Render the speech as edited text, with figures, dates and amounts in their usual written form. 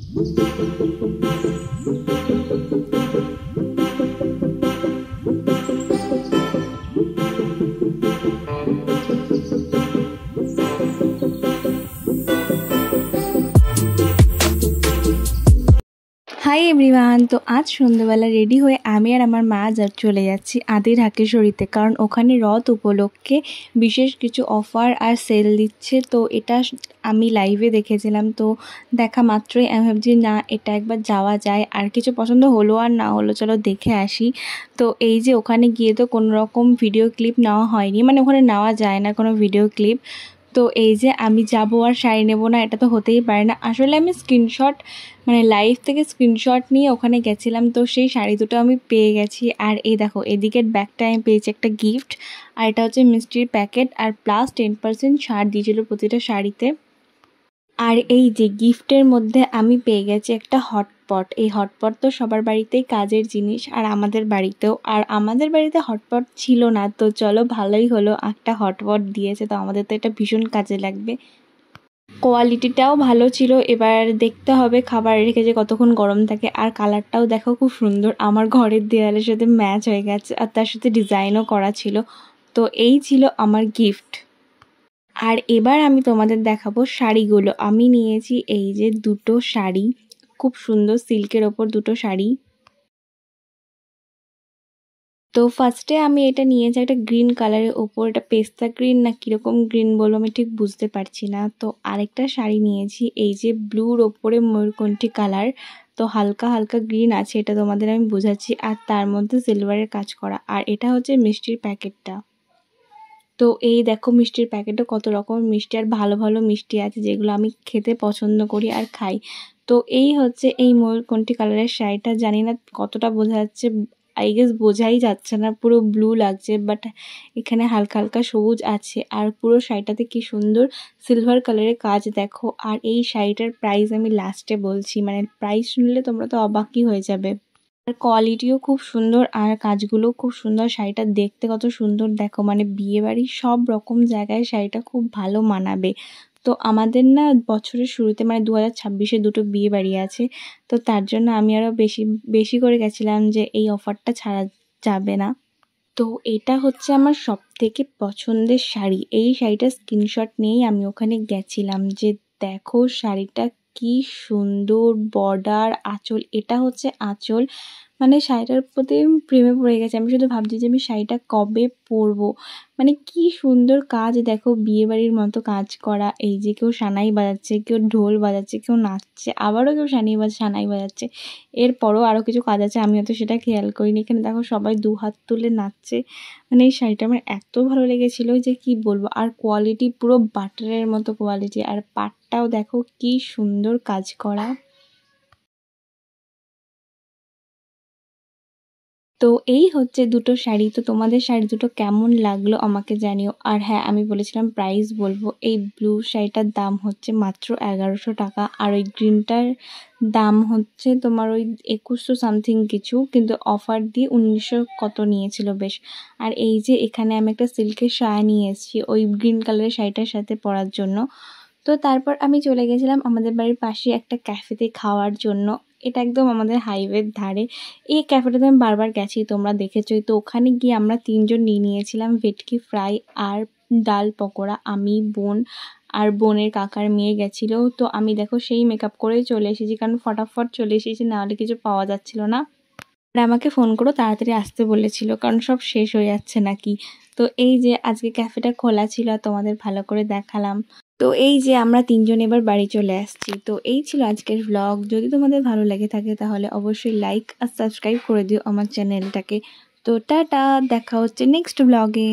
Hi everyone, তো আজ সন্ধ্যাবেলা রেডি হয়ে আমি আর আমার মা চলে যাচ্ছি আদি ঢাকেশ্বরীতে, কারণ ওখানে রথ উপলক্ষে বিশেষ কিছু অফার আর সেল দিচ্ছে। তো এটা আমি লাইভে দেখেছিলাম, তো দেখা মাত্রই আমি ভাবছি না এটা একবার যাওয়া যায়। আর কিছু পছন্দ হলো আর না হলো, চলো দেখে আসি। তো এই যে ওখানে গিয়ে তো কোনো রকম ভিডিও ক্লিপ নেওয়া হয়নি, মানে ওখানে নেওয়া যায় না কোনো ভিডিও ক্লিপ। তো এই যে আমি যাব আর শাড়ি নেব না, এটা তো হতেই পারে না। আসলে আমি স্ক্রিনশট মানে লাইভ থেকে স্ক্রিনশট নিয়ে ওখানে গেছিলাম, তো সেই শাড়ি দুটো আমি পেয়ে গেছি। আর এই দেখো এদিকের ব্যাগটা আমি পেয়েছি একটা গিফট, আর এটা হচ্ছে মিষ্টির প্যাকেট, আর প্লাস 10% ছাড় দিয়েছিল প্রতিটা শাড়িতে। আর এই যে গিফটের মধ্যে আমি পেয়ে গেছি একটা হটপট। এই হটপট তো সবার বাড়িতেই কাজের জিনিস, আর আমাদের বাড়িতেও। আর আমাদের বাড়িতে হটপট ছিল না, তো চলো ভালোই হলো একটা হটপট দিয়েছে, তো আমাদের তো এটা ভীষণ কাজে লাগবে। কোয়ালিটিটাও ভালো ছিল। এবার দেখতে হবে খাবার রেখে যে কতক্ষণ গরম থাকে। আর কালারটাও দেখো খুব সুন্দর, আমার ঘরের দেওয়ালের সাথে ম্যাচ হয়ে গেছে, আর তার সাথে ডিজাইনও করা ছিল। তো এই ছিল আমার গিফট। আর এবার আমি তোমাদের দেখাবো শাড়িগুলো। আমি নিয়েছি এই যে দুটো শাড়ি, খুব সুন্দর সিল্কের ওপর দুটো শাড়ি। তো ফার্স্টে আমি এটা নিয়েছি একটা গ্রিন কালারের ওপর, এটা পেস্তা গ্রিন না কীরকম গ্রিন বলবো আমি ঠিক বুঝতে পারছি না। তো আরেকটা শাড়ি নিয়েছি এই যে ব্লুর ওপরে ময়ূরকণ্ঠী কালার, তো হালকা হালকা গ্রিন আছে, এটা তোমাদের আমি বোঝাচ্ছি। আর তার মধ্যে সিলভারের কাজ করা। আর এটা হচ্ছে মিষ্টির প্যাকেটটা। তো এই দেখো মিষ্টির প্যাকেটে কত রকম মিষ্টি, আর ভালো ভালো মিষ্টি আছে যেগুলো আমি খেতে পছন্দ করি আর খাই। তো এই হচ্ছে এই ময়ূরকণ্ঠী কালারের শাড়িটা, জানি না কতটা বোঝা যাচ্ছে, আই গেস বোঝাই যাচ্ছে না, পুরো ব্লু লাগছে, বাট এখানে হালকা হালকা সবুজ আছে। আর পুরো শাড়িটাতে কি সুন্দর সিলভার কালারের কাজ দেখো। আর এই শাড়িটার প্রাইস আমি লাস্টে বলছি, মানে প্রাইস শুনলে তোমরা তো অবাকই হয়ে যাবে। আর কোয়ালিটিও খুব সুন্দর, আর কাজগুলোও খুব সুন্দর। শাড়িটা দেখতে কত সুন্দর দেখো, মানে বিয়েবাড়ির সব রকম জায়গায় শাড়িটা খুব ভালো মানাবে। তো আমাদের না বছরের শুরুতে মানে 2026-এ দুটো বিয়ে বাড়ি আছে, তো তার জন্য আমি আরও বেশি বেশি করে গেছিলাম যে এই অফারটা ছাড়া যাবে না। তো এটা হচ্ছে আমার সবথেকে পছন্দের শাড়ি। এই শাড়িটার স্ক্রিনশট নিয়েই আমি ওখানে গেছিলাম যে দেখো শাড়িটা কি সুন্দর, বর্ডার, আঁচল, এটা হচ্ছে আঁচল। মানে শাড়িটার প্রতি আমি প্রেমে পড়ে গেছি। আমি শুধু ভাবছি যে আমি শাড়িটা কবে পরবো। মানে কি সুন্দর কাজ দেখো, বিয়েবাড়ির মতো কাজ করা। এই যে কেউ সানাই বাজাচ্ছে, কেউ ঢোল বাজাচ্ছে, কেউ নাচছে, আবারও কেউ সানাই বাজাচ্ছে। এরপরও আরও কিছু কাজ আছে, আমি হয়তো সেটা খেয়াল করিনি। এখানে দেখো সবাই দু হাত তুলে নাচছে। মানে এই শাড়িটা আমার এত ভালো লেগেছিলো যে কি বলবো। আর কোয়ালিটি পুরো বাটারের মতো কোয়ালিটি, আর পাটটাও দেখো কি সুন্দর কাজ করা। তো এই হচ্ছে দুটো শাড়ি। তো তোমাদের শাড়ি দুটো কেমন লাগলো আমাকে জানিও। আর হ্যাঁ, আমি বলেছিলাম প্রাইস বলবো। এই ব্লু শাড়িটার দাম হচ্ছে মাত্র 1100 টাকা, আর ওই গ্রিনটার দাম হচ্ছে তোমার ওই 2100 সামথিং কিছু, কিন্তু অফার দিয়ে 1900 কত নিয়েছিল বেশ। আর এই যে এখানে আমি একটা সিল্কের শাড়ি নিয়ে এসেছি ওই গ্রিন কালারের শাড়িটার সাথে পরার জন্য। তো তারপর আমি চলে গেছিলাম আমাদের বাড়ির পাশে একটা ক্যাফেতে খাওয়ার জন্য। এটা একদম আমাদের হাইওয়ের ধারে। এই ক্যাফেটাতে আমি বারবার গেছি, তোমরা দেখেছোই। তো ওখানে গিয়ে আমরা তিনজন নিয়েছিলাম ভেটকি ফ্রাই আর ডাল পকোড়া। আমি, বোন আর বোনের কাকার মেয়ে গেছিলো। তো আমি দেখো সেই মেকআপ করেই চলে এসেছি, কারণ ফটাফট চলে এসেছি, নাহলে কিছু পাওয়া যাচ্ছিল না। আর আমাকে ফোন করো তাড়াতাড়ি আসতে বলেছিল, কারণ সব শেষ হয়ে যাচ্ছে নাকি। তো এই যে আজকে ক্যাফেটা খোলা ছিল, আর তোমাদের ভালো করে দেখালাম। তো এই যে আমরা তিনজন এবার বাড়ি চলে আসছি। তো এই ছিল আজকের ব্লগ। যদি তোমাদের ভালো লেগে থাকে তাহলে অবশ্যই লাইক আর সাবস্ক্রাইব করে দিও আমার চ্যানেলটাকে। তো টাটা, দেখা হচ্ছে নেক্সট ব্লগে।